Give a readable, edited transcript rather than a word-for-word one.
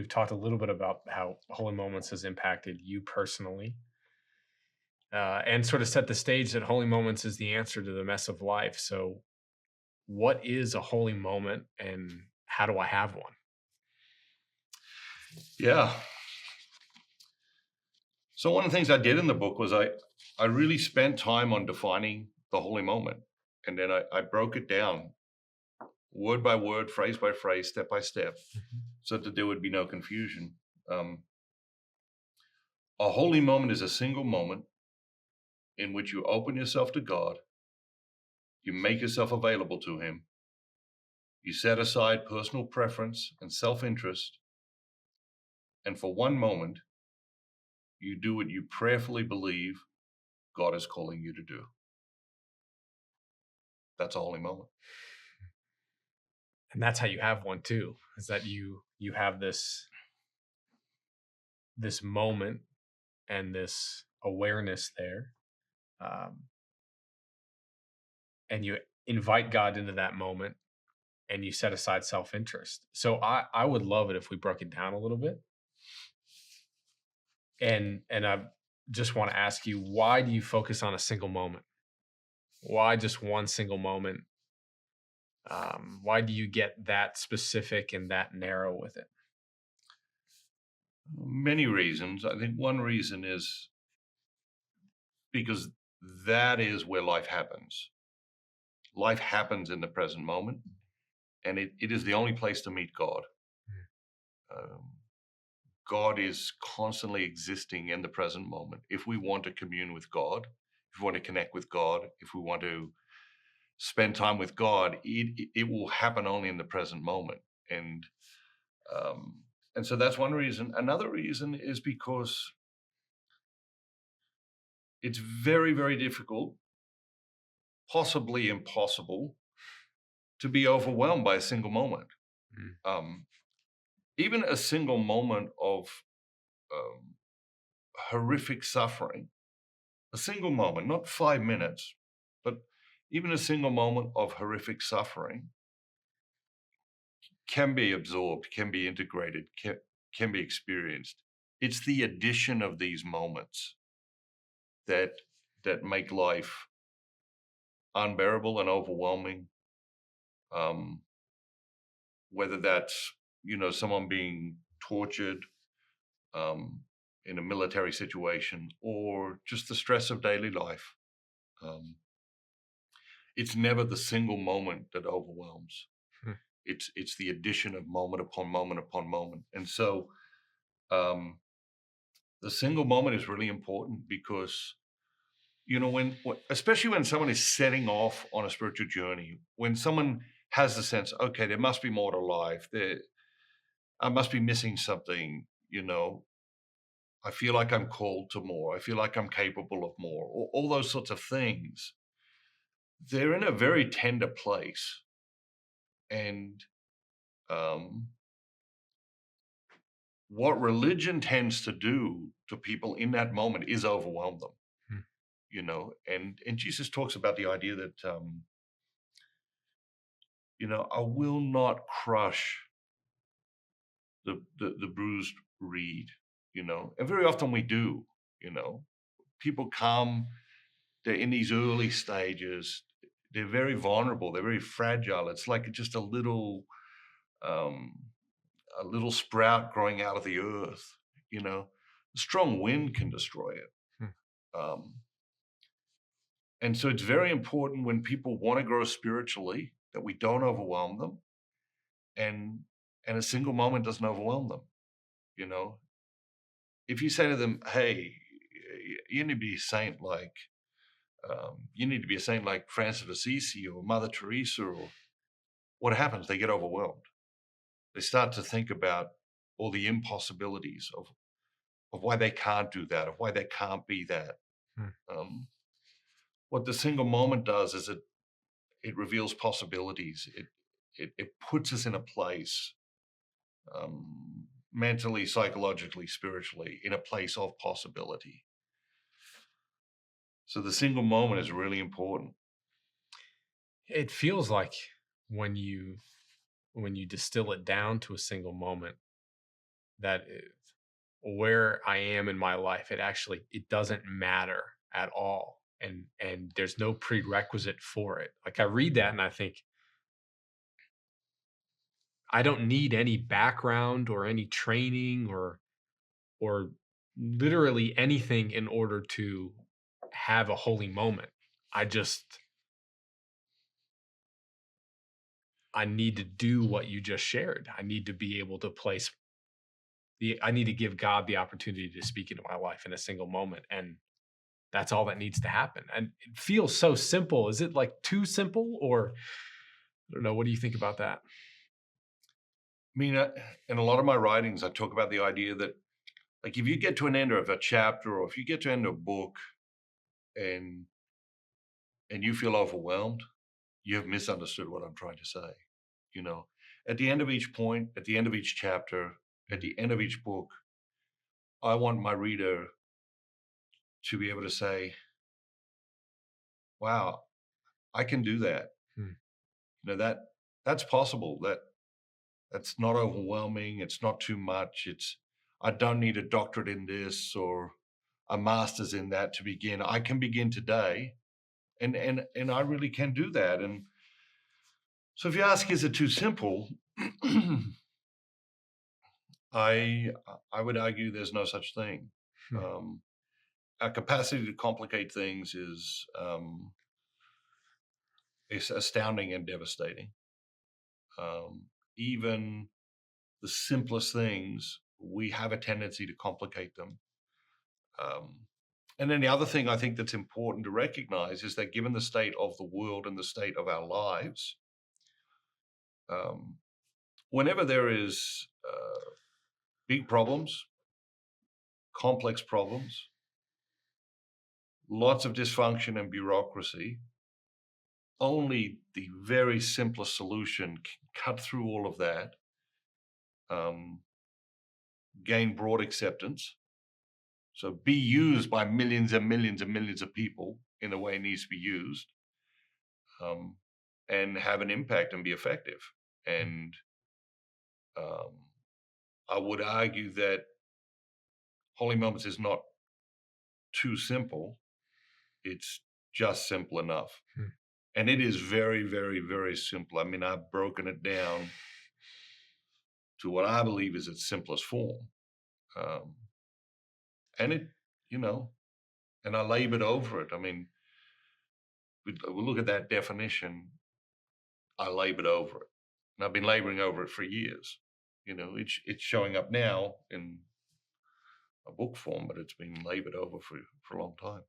we've talked a little bit about how Holy Moments has impacted you personally, and sort of set the stage that Holy Moments is the answer to the mess of life. So, what is a holy moment, and how do I have one? Yeah. So one of the things I did in the book was I really spent time on defining the holy moment. And then I broke it down word by word, phrase by phrase, step by step, Mhm. so that there would be no confusion. A holy moment is a single moment in which you open yourself to God, you make yourself available to Him, you set aside personal preference and self interest, and for one moment, you do what you prayerfully believe God is calling you to do. That's a holy moment. And that's how you have one too. Is that you have this moment and this awareness there, um, and you invite God into that moment, and you set aside self interest. So I would love it if we broke it down a little bit, and I just want to ask you, why do you focus on a single moment? Why just one single moment? Why do you get that specific and that narrow with it? Many reasons. I think one reason is because that is where life happens. Life happens in the present moment, and it is the only place to meet God. Um, God is constantly existing in the present moment. If we want to commune with God, if we want to connect with God, if we want to spend time with God, it will happen only in the present moment. Um, and so that's one reason. Another reason is because it's very, very difficult, possibly impossible, to be overwhelmed by a single moment. Mm. Um, Even a single moment of um, horrific suffering, a single moment, not 5 minutes, but even a single moment of horrific suffering can be absorbed, can be integrated, can be experienced. It's the addition of these moments that make life unbearable and overwhelming. Um, Whether that's someone being tortured um, in a military situation, or just the stress of daily life. Um, it's never the single moment that overwhelms. Hmm. It's the addition of moment upon moment upon moment, and so um, the single moment is really important because especially when someone is setting off on a spiritual journey, when someone has the sense, okay, there must be more to life. I must be missing something. I feel like I'm called to more. I feel like I'm capable of more. All those sorts of things. They're in a very tender place. And um, what religion tends to do to people in that moment is overwhelm them, Hmm. And Jesus talks about the idea that, I will not crush the bruised reed, and very often we do, you know. People come, they're in these early stages, they're very vulnerable, they're very fragile. It's like just um, a little sprout growing out of the earth. A strong wind can destroy it. Hmm. Um, and so it's very important when people want to grow spiritually that we don't overwhelm them, and a single moment doesn't overwhelm them. You know, if you say to them, "Hey, you need to be a saint like you need to be a saint like Francis of Assisi or Mother Teresa," or what happens? They get overwhelmed. They start to think about all the impossibilities of why they can't do that, of why they can't be that. Hmm. Um, what the single moment does is it reveals possibilities. It puts us in a place, mentally, psychologically, spiritually, in a place of possibility. So the single moment is really important. It feels like when you distill it down to a single moment, that where I am in my life, it doesn't matter at all. And there's no prerequisite for it. Like I read that and I think I don't need any background or any training or literally anything in order to have a holy moment. I just I need to do what you just shared. I need to be able to place I need to give God the opportunity to speak into my life in a single moment. And that's all that needs to happen. And it feels so simple. Is it like too simple or I don't know. What do you think about that? I mean, in a lot of my writings, I talk about the idea that, like, if you get to an end of a chapter or if you get to end of a book and you feel overwhelmed, you have misunderstood what I'm trying to say. You know, at the end of each point, at the end of each chapter, at Mm, the end of each book, I want my reader to be able to say, "Wow, I can do that." mm, That's possible. That's not overwhelming. It's not too much. I don't need a doctorate in this or a master's in that to begin. I can begin today, and I really can do that. And so, if you ask, is it too simple? I I would argue there's no such thing. mm, Um, our capacity to complicate things is astounding and devastating. Even the simplest things, we have a tendency to complicate them. Um, and then the other thing I think that's important to recognize is that given the state of the world and the state of our lives, um, whenever there is big problems, complex problems, lots of dysfunction and bureaucracy, only the very simplest solution can cut through all of that, um, gain broad acceptance, so be used by millions and millions and millions of people in the way it needs to be used, um, and have an impact and be effective. And um, I would argue that Holy Moments is not too simple. It's just simple enough. mm, And it is very, very, very simple. I mean, I've broken it down to what I believe is its simplest form. Um, and it, you know, and I labored over it. I mean, we look at that definition, I labored over it. And I've been laboring over it for years. It's showing up now in a book form, but it's been labored over for a long time.